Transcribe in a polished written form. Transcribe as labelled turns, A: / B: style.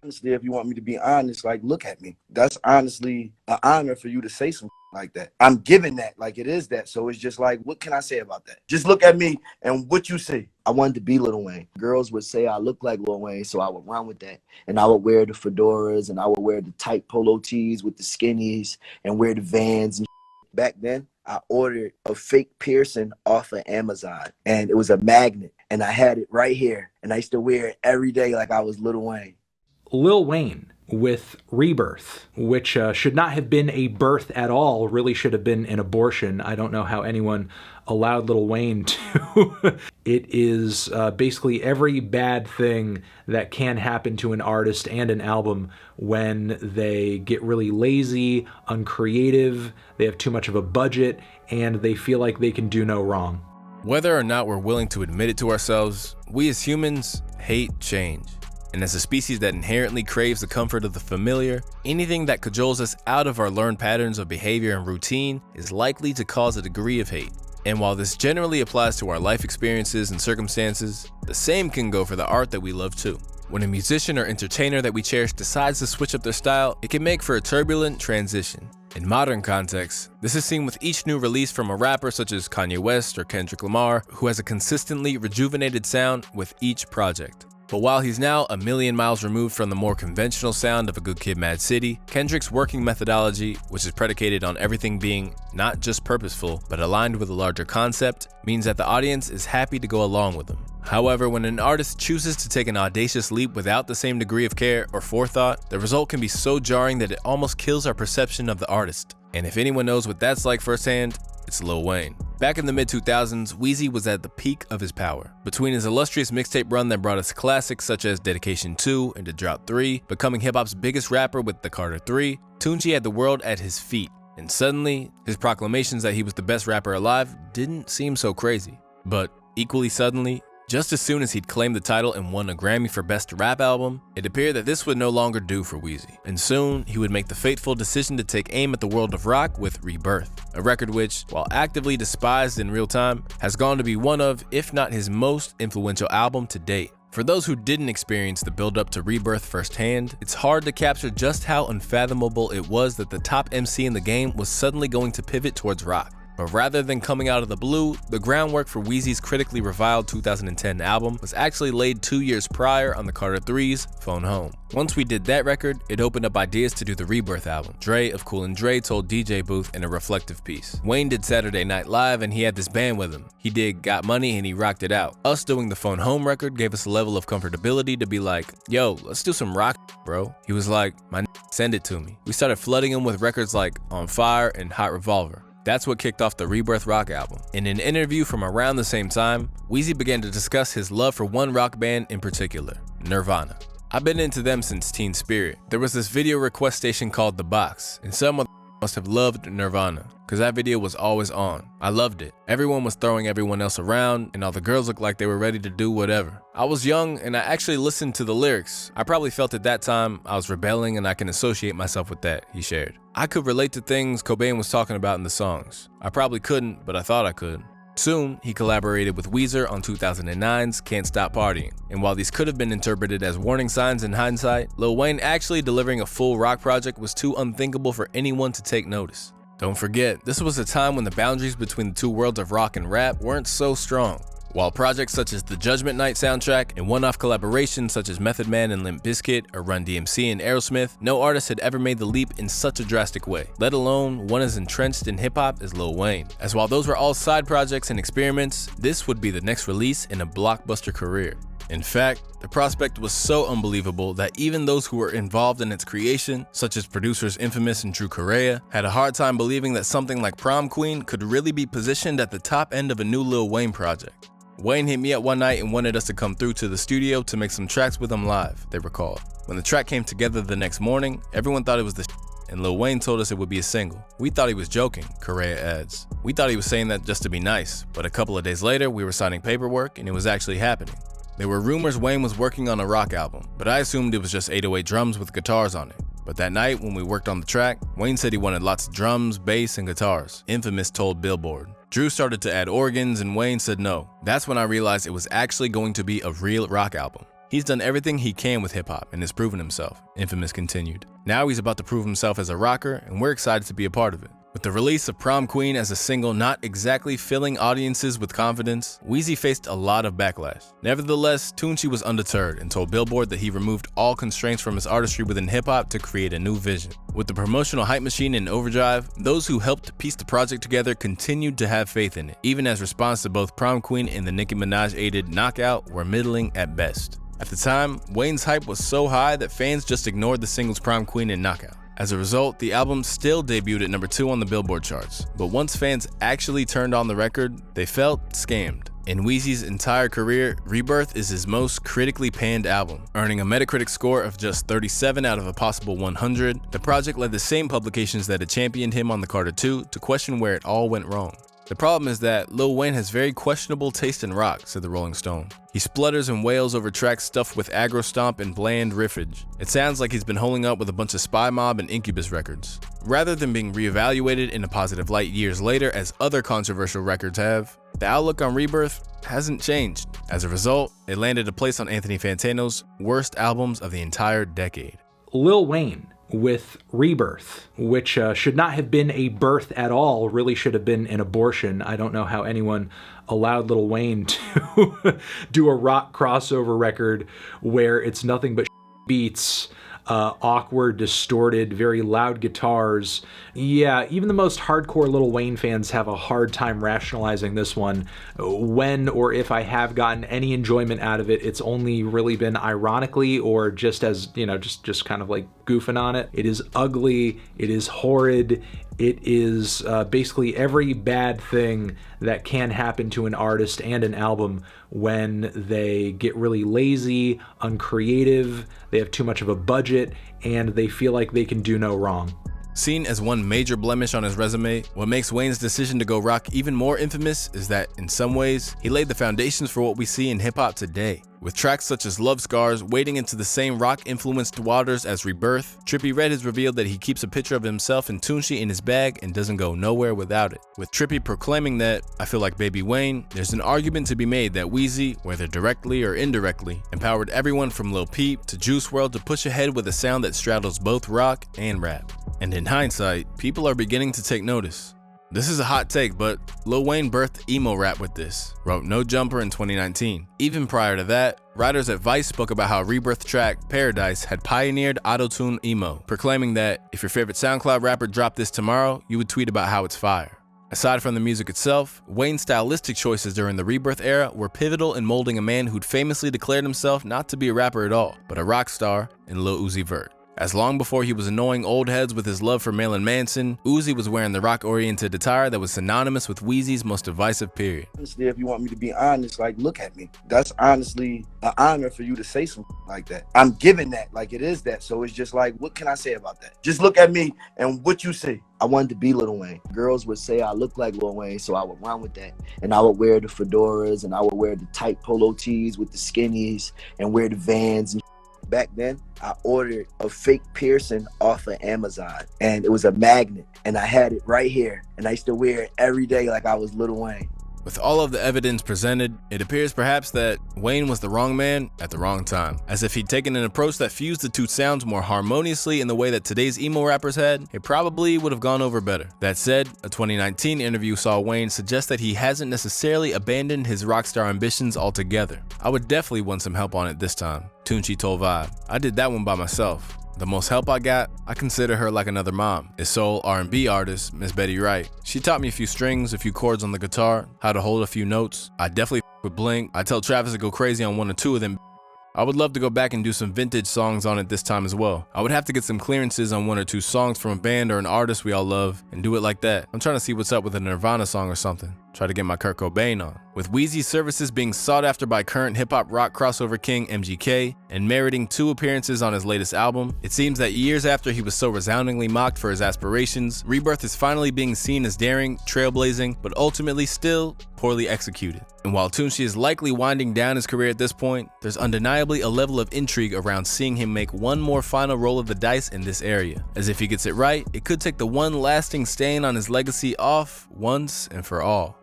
A: honestly, if you want me to be honest, like, look at me. That's honestly an honor for you to say something like that. I'm giving that, like it is that. So it's just like, what can I say about that? Just look at me and what you see. I wanted to be Lil Wayne. Girls would say I look like Lil Wayne, so I would run with that. And I would wear the fedoras and I would wear the tight polo tees with the skinnies and wear the Vans and back then. I ordered a fake piercing off of Amazon and it was a magnet and I had it right here and I used to wear it every day like I was Lil Wayne.
B: Lil Wayne with Rebirth, which should not have been a birth at all, really should have been an abortion. I don't know how anyone allowed Lil Wayne to. It is basically every bad thing that can happen to an artist and an album when they get really lazy, uncreative, they have too much of a budget, and they feel like they can do no wrong.
C: Whether or not we're willing to admit it to ourselves, we as humans hate change. And as a species that inherently craves the comfort of the familiar, anything that cajoles us out of our learned patterns of behavior and routine is likely to cause a degree of hate. And while this generally applies to our life experiences and circumstances, the same can go for the art that we love too. When a musician or entertainer that we cherish decides to switch up their style, it can make for a turbulent transition. In modern contexts, this is seen with each new release from a rapper such as Kanye West or Kendrick Lamar, who has a consistently rejuvenated sound with each project. But while he's now a million miles removed from the more conventional sound of a Good Kid M.A.A.D City, Kendrick's working methodology, which is predicated on everything being not just purposeful, but aligned with a larger concept, means that the audience is happy to go along with him. However, when an artist chooses to take an audacious leap without the same degree of care or forethought, the result can be so jarring that it almost kills our perception of the artist. And if anyone knows what that's like firsthand, it's Lil Wayne. Back in the mid-2000s, Weezy was at the peak of his power. Between his illustrious mixtape run that brought us classics such as Dedication 2 and The Drought 3, becoming hip-hop's biggest rapper with The Carter 3, Tunechi had the world at his feet. And suddenly, his proclamations that he was the best rapper alive didn't seem so crazy. But equally suddenly, just as soon as he'd claimed the title and won a Grammy for Best Rap Album, it appeared that this would no longer do for Weezy. And soon, he would make the fateful decision to take aim at the world of rock with Rebirth, a record which, while actively despised in real time, has gone to be one of, if not his most influential album to date. For those who didn't experience the build-up to Rebirth firsthand, it's hard to capture just how unfathomable it was that the top MC in the game was suddenly going to pivot towards rock. But rather than coming out of the blue, the groundwork for Weezy's critically reviled 2010 album was actually laid 2 years prior on the Carter 3's Phone Home. Once we did that record, it opened up ideas to do the Rebirth album. Dre of Cool and Dre told DJ Booth in a reflective piece. Wayne did Saturday Night Live and he had this band with him. He did Got Money and he rocked it out. Us doing the Phone Home record gave us a level of comfortability to be like, yo, let's do some rock, bro. He was like, send it to me. We started flooding him with records like On Fire and Hot Revolver. That's what kicked off the Rebirth rock album. In an interview from around the same time, Weezy began to discuss his love for one rock band in particular, Nirvana. I've been into them since Teen Spirit. There was this video request station called The Box, and someone must have loved Nirvana, cause that video was always on. I loved it. Everyone was throwing everyone else around, and all the girls looked like they were ready to do whatever. I was young, and I actually listened to the lyrics. I probably felt at that time I was rebelling, and I can associate myself with that, he shared. I could relate to things Cobain was talking about in the songs. I probably couldn't, but I thought I could. Soon, he collaborated with Weezer on 2009's Can't Stop Partying. And while these could have been interpreted as warning signs in hindsight, Lil Wayne actually delivering a full rock project was too unthinkable for anyone to take notice. Don't forget, this was a time when the boundaries between the two worlds of rock and rap weren't so strong. While projects such as the Judgment Night soundtrack and one-off collaborations such as Method Man and Limp Bizkit or Run DMC and Aerosmith, no artist had ever made the leap in such a drastic way, let alone one as entrenched in hip-hop as Lil Wayne. As while those were all side projects and experiments, this would be the next release in a blockbuster career. In fact, the prospect was so unbelievable that even those who were involved in its creation, such as producers Infamous and Drew Correa, had a hard time believing that something like Prom Queen could really be positioned at the top end of a new Lil Wayne project. Wayne hit me up one night and wanted us to come through to the studio to make some tracks with him live, they recalled. When the track came together the next morning, everyone thought it was the shit, and Lil Wayne told us it would be a single. We thought he was joking, Correa adds. We thought he was saying that just to be nice, but a couple of days later, we were signing paperwork and it was actually happening. There were rumors Wayne was working on a rock album, but I assumed it was just 808 drums with guitars on it. But that night, when we worked on the track, Wayne said he wanted lots of drums, bass, and guitars. Infamous told Billboard. Drew started to add organs and Wayne said no. That's when I realized it was actually going to be a real rock album. He's done everything he can with hip-hop and has proven himself, Infamous continued. Now he's about to prove himself as a rocker, and we're excited to be a part of it. With the release of Prom Queen as a single not exactly filling audiences with confidence, Weezy faced a lot of backlash. Nevertheless, Tunechi was undeterred and told Billboard that he removed all constraints from his artistry within hip-hop to create a new vision. With the promotional hype machine in overdrive, those who helped piece the project together continued to have faith in it, even as response to both Prom Queen and the Nicki Minaj-aided Knockout were middling at best. At the time, Wayne's hype was so high that fans just ignored the singles Prom Queen and Knockout. As a result, the album still debuted at number 2 on the Billboard charts, but once fans actually turned on the record, they felt scammed. In Weezy's entire career, Rebirth is his most critically panned album, earning a Metacritic score of just 37 out of a possible 100. The project led the same publications that had championed him on the Carter II to question where it all went wrong. The problem is that Lil Wayne has very questionable taste in rock, said the Rolling Stone. He splutters and wails over tracks stuffed with aggro stomp and bland riffage. It sounds like he's been holding up with a bunch of Spy Mob and Incubus records. Rather than being reevaluated in a positive light years later as other controversial records have, the outlook on Rebirth hasn't changed. As a result, it landed a place on Anthony Fantano's worst albums of the entire decade.
B: Lil Wayne with Rebirth, which should not have been a birth at all, really should have been an abortion. I don't know how anyone allowed Lil Wayne to do a rock crossover record where it's nothing but beats, awkward, distorted, very loud guitars. Yeah, even the most hardcore Lil Wayne fans have a hard time rationalizing this one. When or if I have gotten any enjoyment out of it, it's only really been ironically or just as, just kind of like goofing on it. It is ugly, it is horrid, it is basically every bad thing that can happen to an artist and an album when they get really lazy, uncreative, they have too much of a budget, and they feel like they can do no wrong.
C: Seen as one major blemish on his resume, what makes Wayne's decision to go rock even more infamous is that, in some ways, he laid the foundations for what we see in hip-hop today. With tracks such as Love Scars wading into the same rock-influenced waters as Rebirth, Trippie Redd has revealed that he keeps a picture of himself and Tunechi in his bag and doesn't go nowhere without it. With Trippie proclaiming that, "I feel like Baby Wayne," there's an argument to be made that Weezy, whether directly or indirectly, empowered everyone from Lil Peep to Juice WRLD to push ahead with a sound that straddles both rock and rap. And in hindsight, people are beginning to take notice. This is a hot take, but Lil Wayne birthed emo rap with this, wrote No Jumper in 2019. Even prior to that, writers at Vice spoke about how Rebirth track Paradise had pioneered autotune emo, proclaiming that if your favorite SoundCloud rapper dropped this tomorrow, you would tweet about how it's fire. Aside from the music itself, Wayne's stylistic choices during the Rebirth era were pivotal in molding a man who'd famously declared himself not to be a rapper at all, but a rock star in Lil Uzi Vert. As long before he was annoying old heads with his love for Marilyn Manson, Uzi was wearing the rock-oriented attire that was synonymous with Weezy's most divisive period.
A: Honestly, if you want me to be honest, like, look at me. That's honestly an honor for you to say something like that. I'm giving that, like it is that. So it's just like, what can I say about that? Just look at me and what you see. I wanted to be Lil Wayne. Girls would say I look like Lil Wayne, so I would run with that. And I would wear the fedoras and I would wear the tight polo tees with the skinnies and wear the Vans and back then, I ordered a fake piercing off of Amazon, and it was a magnet, and I had it right here, and I used to wear it every day like I was Lil Wayne.
C: With all of the evidence presented, it appears perhaps that Wayne was the wrong man at the wrong time. As if he'd taken an approach that fused the two sounds more harmoniously in the way that today's emo rappers had, it probably would have gone over better. That said, a 2019 interview saw Wayne suggest that he hasn't necessarily abandoned his rockstar ambitions altogether. "I would definitely want some help on it this time," Tunechi told Vibe. "I did that one by myself. The most help I got, I consider her like another mom." Is soul R&B artist Miss Betty Wright. "She taught me a few strings, a few chords on the guitar, how to hold a few notes. I definitely with Blink. I tell Travis to go crazy on one or two of them. I would love to go back and do some vintage songs on it this time as well. I would have to get some clearances on one or two songs from a band or an artist we all love and do it like that. I'm trying to see what's up with a Nirvana song or something. Try to get my Kurt Cobain on." With Weezy's services being sought after by current hip-hop rock crossover king MGK and meriting 2 appearances on his latest album, it seems that years after he was so resoundingly mocked for his aspirations, Rebirth is finally being seen as daring, trailblazing, but ultimately still poorly executed. And while Tunechi is likely winding down his career at this point, there's undeniably a level of intrigue around seeing him make one more final roll of the dice in this area. As if he gets it right, it could take the one lasting stain on his legacy off once and for all.